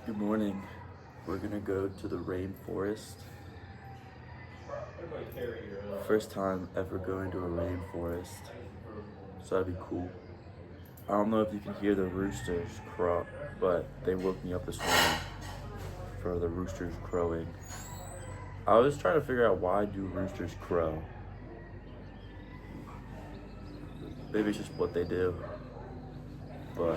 Good morning. We're gonna go to the rainforest. First time ever going to a rainforest, so that'd be cool. I don't know if you can hear the roosters crow, but they woke me up this morning for the roosters crowing. I was trying to figure out why do roosters crow. Maybe it's just what they do, but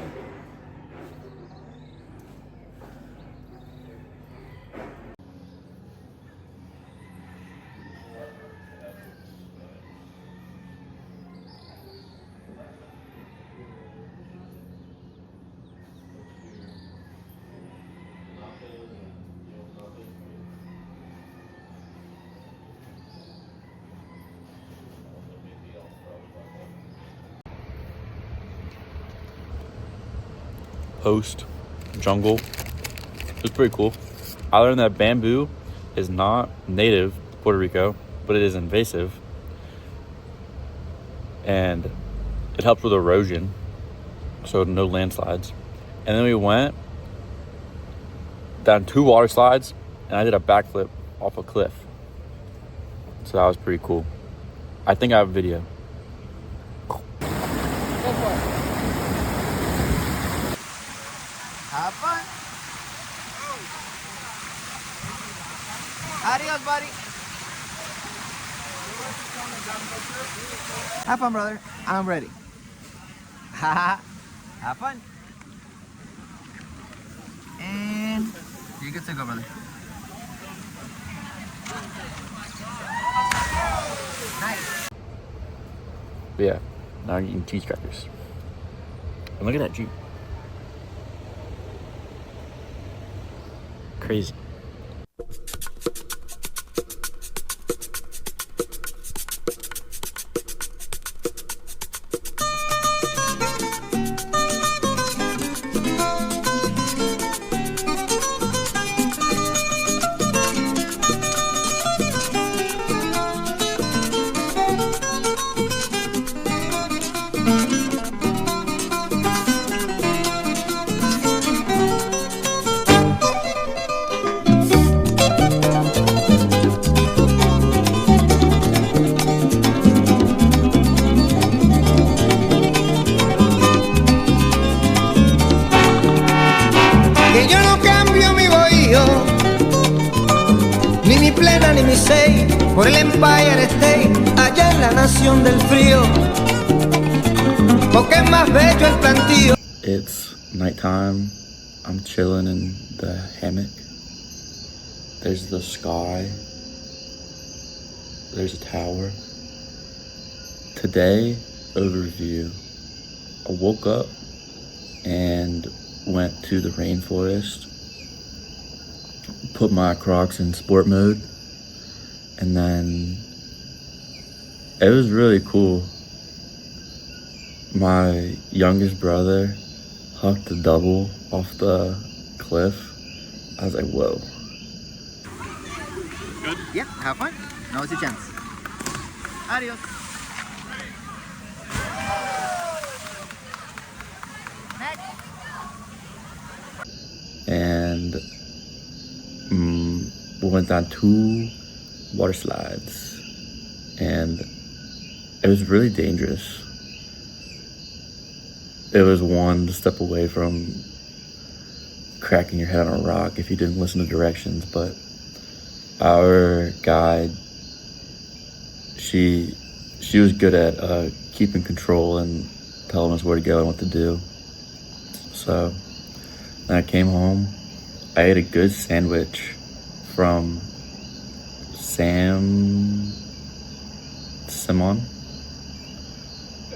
host jungle. It's pretty cool. I learned that bamboo is not native to Puerto Rico, but it is invasive, and it helps with erosion, so no landslides. And then we went down 2 water slides, and I did a backflip off a cliff. So that was pretty cool. I think I have a video. Have fun. Adios, buddy. Have fun, brother. I'm ready. Haha. Have fun. And you're good to go, brother. Nice. But yeah, now I'm eating cheese crackers. And look at that Jeep. Crazy. Ni mi 6 por el Empire State, allá en la nación del frío, porque es más bello el plantío. It's nighttime. I'm chilling in the hammock. There's the sky. There's a tower. Today, overview. I woke up and went to the rainforest, put my Crocs in sport mode, and then it was really cool. My youngest brother hucked a double off the cliff. I was like, whoa. Good? Yeah, have fun. Now it's your chance. Adios. And we went down 2 water slides, and it was really dangerous. It was one step away from cracking your head on a rock if you didn't listen to directions, but our guide, she was good at keeping control and telling us where to go and what to do. So then I came home. I ate a good sandwich from Simon.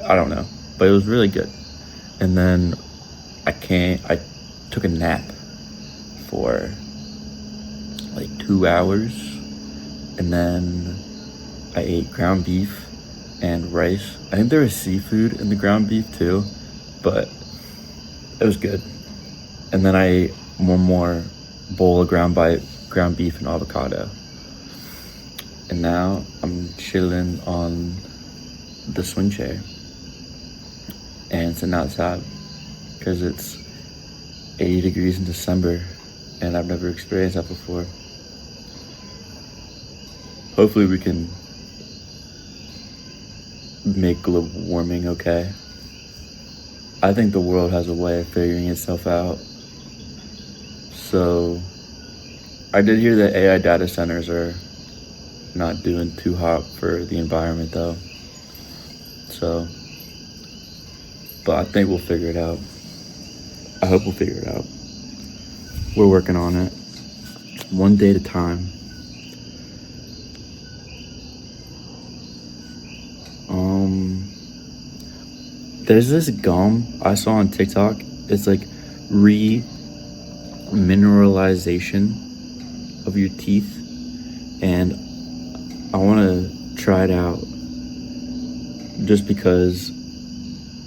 I don't know, but it was really good. And then I took a nap for like 2 hours, and then I ate ground beef and rice. I think there was seafood in the ground beef too, but it was good. And then I ate one more bowl of ground beef and avocado. And now I'm chilling on the swing chair and sitting outside because it's 80 degrees in December and I've never experienced that before. Hopefully we can make global warming okay. I think the world has a way of figuring itself out. So I did hear that AI data centers are not doing too hot for the environment though. So, but I think we'll figure it out. I hope we'll figure it out. We're working on it, one day at a time. There's this gum I saw on TikTok. It's like remineralization of your teeth, and I want to try it out just because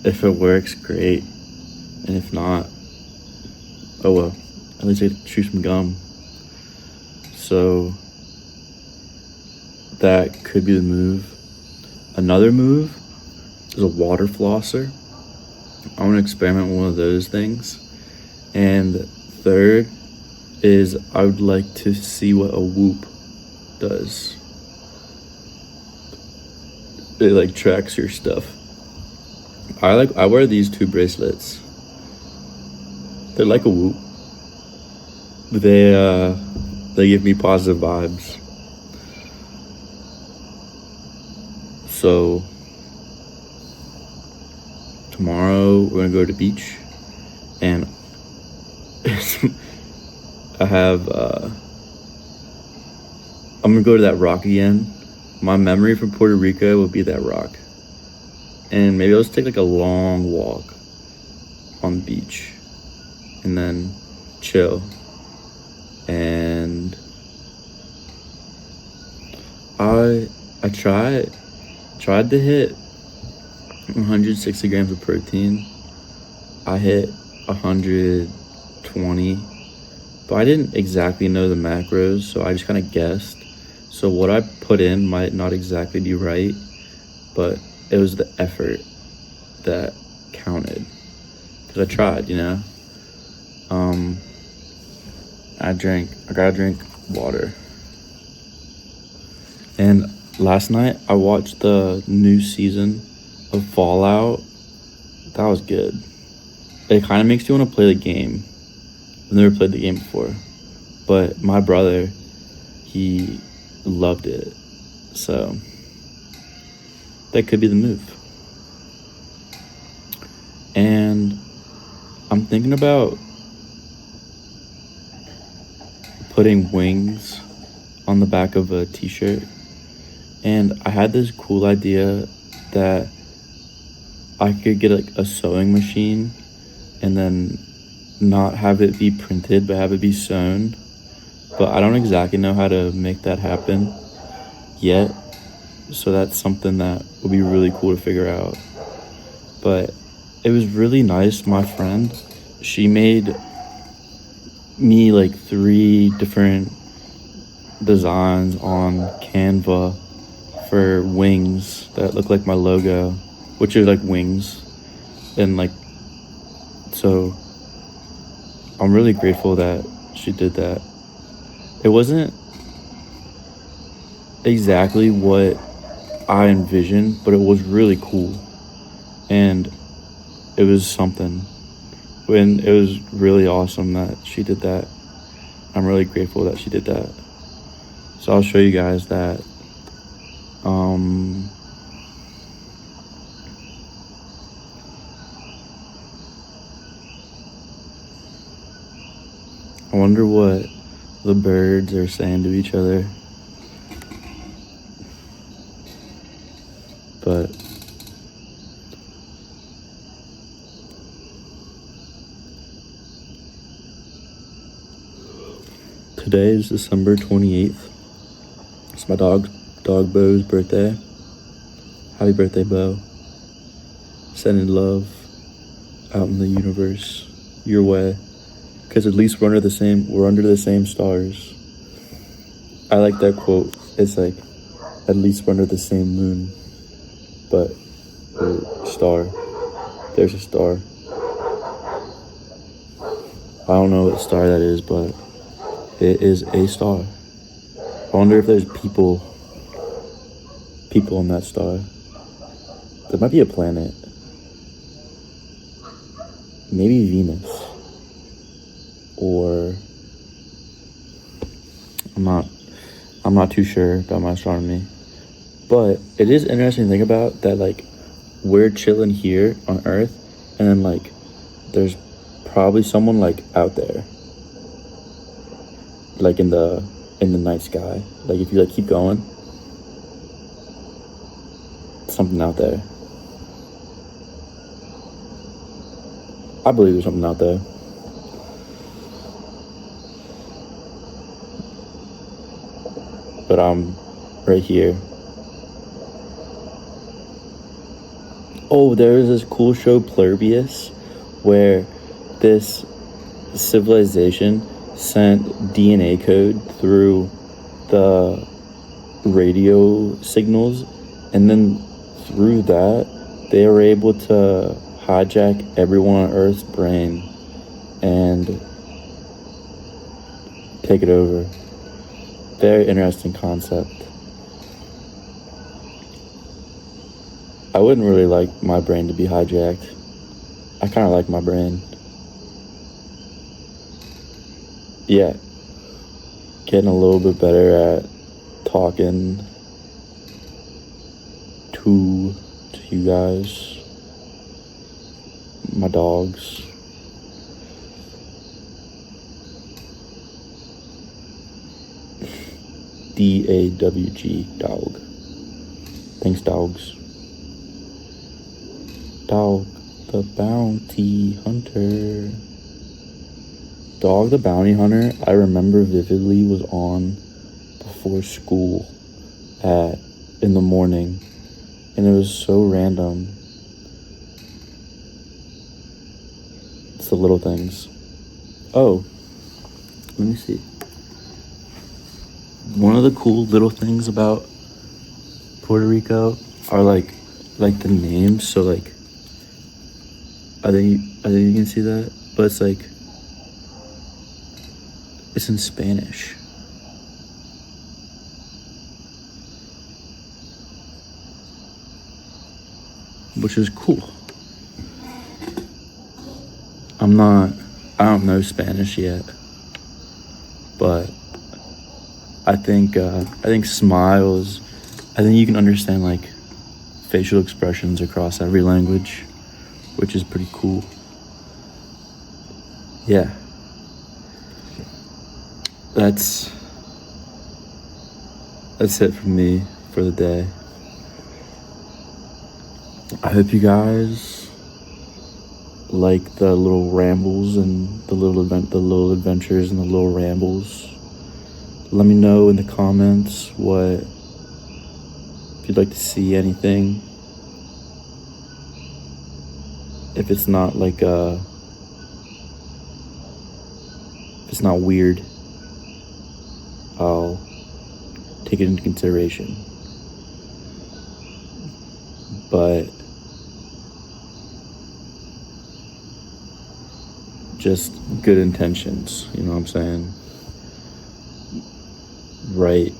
if it works, great, and if not, oh well, at least I chew some gum. So that could be the move. Another move is a water flosser. I want to experiment with one of those things. And third is I would like to see what a whoop does. It like tracks your stuff. I wear these 2 bracelets. They're like a whoop. They give me positive vibes. So tomorrow we're gonna go to the beach, and I'm gonna go to that rock again. My memory from Puerto Rico will be that rock, and maybe I'll just take like a long walk on the beach and then chill. And I tried to hit 160 grams of protein. I hit 120, but I didn't exactly know the macros, so I just kind of guessed. So what I put in might not exactly be right, but it was the effort that counted, because I tried, you know. I gotta drink water. And last night I watched the new season of Fallout. That was good. It kind of makes you want to play the game. I've never played the game before, but my brother, he loved it, so that could be the move. And I'm thinking about putting wings on the back of a t-shirt, and I had this cool idea that I could get like a sewing machine and then not have it be printed but have it be sewn, but I don't exactly know how to make that happen yet, so that's something that would be really cool to figure out. But it was really nice. My friend, she made me like 3 different designs on Canva for wings that look like my logo, which are like wings. And like, so I'm really grateful that she did that. It wasn't exactly what I envisioned, but it was really cool, and it was something. And it was really awesome that she did that. I'm really grateful that she did that. So I'll show you guys that. I wonder what the birds are saying to each other. But today is December 28th. It's my dog Bo's birthday. Happy birthday, Bo. Sending love out in the universe your way, because at least we're under the same stars. I like that quote. It's like, at least we're under the same moon, but star. There's a star. I don't know what star that is, but It is a star. I wonder if there's people on that star. There might be a planet. Maybe Venus. Or I'm not too sure about my astronomy. But it is interesting to think about that, like, we're chilling here on Earth, and then, like, there's probably someone, like, out there, like in the night sky. Like, if you, like, keep going, something out there. I believe there's something out there. But I'm right here. Oh, there was this cool show, Plurbius, where this civilization sent DNA code through the radio signals, and then through that, they were able to hijack everyone on Earth's brain and take it over. Very interesting concept. I wouldn't really like my brain to be hijacked. I kind of like my brain. Yeah. Getting a little bit better at talking to you guys. My dogs. DAWG, dog. Thanks, dogs. Dog the Bounty Hunter. Dog the Bounty Hunter, I remember vividly, was on before school in the morning, and it was so random. It's the little things. Oh, let me see. One of the cool little things about Puerto Rico are like the names. So, like, I think you can see that, but it's like, it's in Spanish. Which is cool. I don't know Spanish yet, but I think smiles, I think you can understand, like, facial expressions across every language, which is pretty cool. Yeah. That's it for me for the day. I hope you guys like the little rambles and the little adventures and the little rambles. Let me know in the comments if you'd like to see anything. If it's not like if it's not weird, I'll take it into consideration. But just good intentions, you know what I'm saying? Right.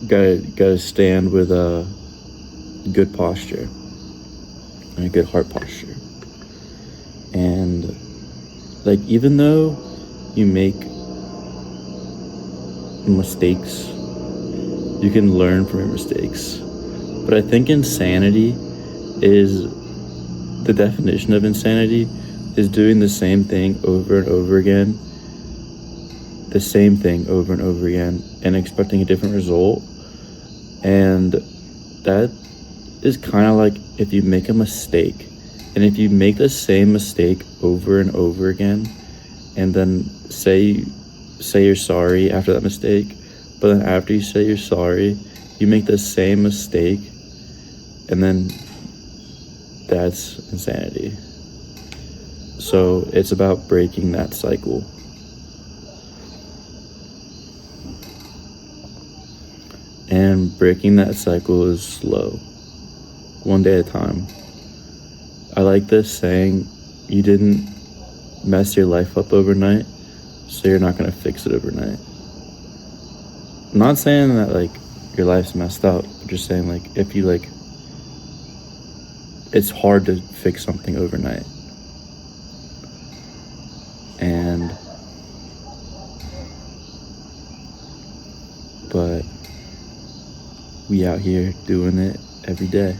Gotta stand with a good posture and a good heart posture. And, like, even though you make mistakes, you can learn from your mistakes. But I think the definition of insanity is doing the same thing over and over again, and expecting a different result. And that is kind of like if you make a mistake, and if you make the same mistake over and over again, and then say you're sorry after that mistake, but then after you say you're sorry, you make the same mistake, and then that's insanity. So it's about breaking that cycle. And breaking that cycle is slow, one day at a time. I like this saying, you didn't mess your life up overnight, So you're not gonna fix it overnight. I'm not saying that like your life's messed up. I'm just saying like if you like, it's hard to fix something overnight. And but we out here doing it every day.